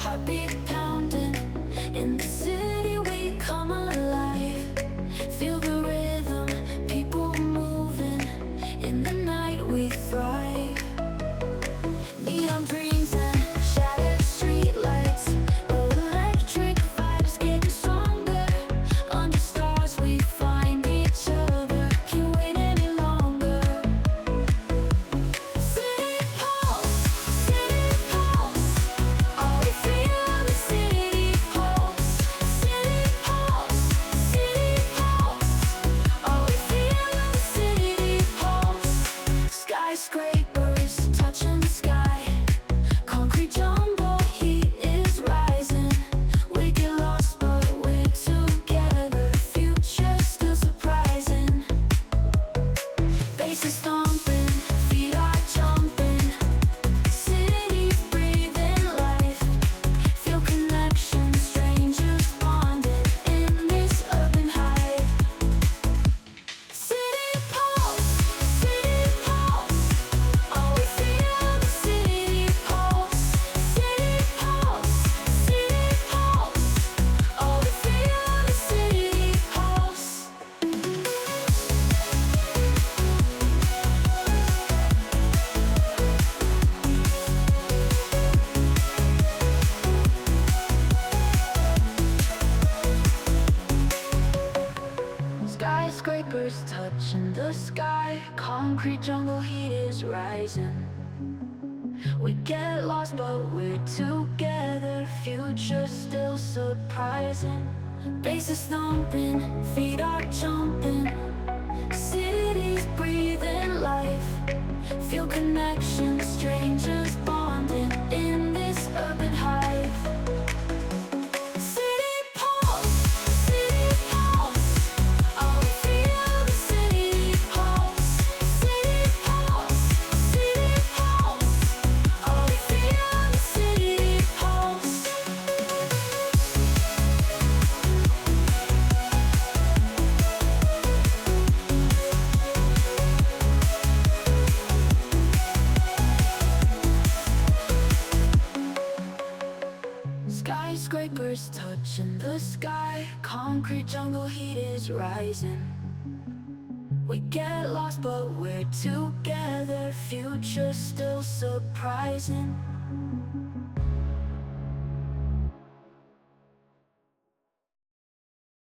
heartbeat pounding. In the city we come alive. Feel the rhythm, people moving. In the night we thrive. Neon dreams and shattered streetlights. Electric vibes getting stronger. Under stars we find each other. Can't wait any longer. City pulse, city pulse. Oh, we feel the city pulse. City pulse, city pulse. Oh, we feel the city pulse. Skyscrapers touching the sky. Concrete jungle heat is rising. We get lost but we're together. Future still surprising. Bases stomping, feet are jumping. Cities breathing life. Feel connection, strangers bonded in this urban hive. City pulse, city pulse. Oh, we feel the city pulse. City pulse, city pulse. Oh, we feel the city pulse. Skyscrapers touching the sky. Concrete jungle heat is rising. We get lost but we're together. Future still surprising. Bases thumping, feet are jumping. Cities breathing life. Feel connection, strangers bonding in this urban hive. City pulse, city pulse. Oh, we feel the city pulse. City pulse, city pulse. Oh, we feel the city pulse. Skyscrapers touching the sky. Concrete jungle heat is rising. We get lost but we're together. Future still surprising.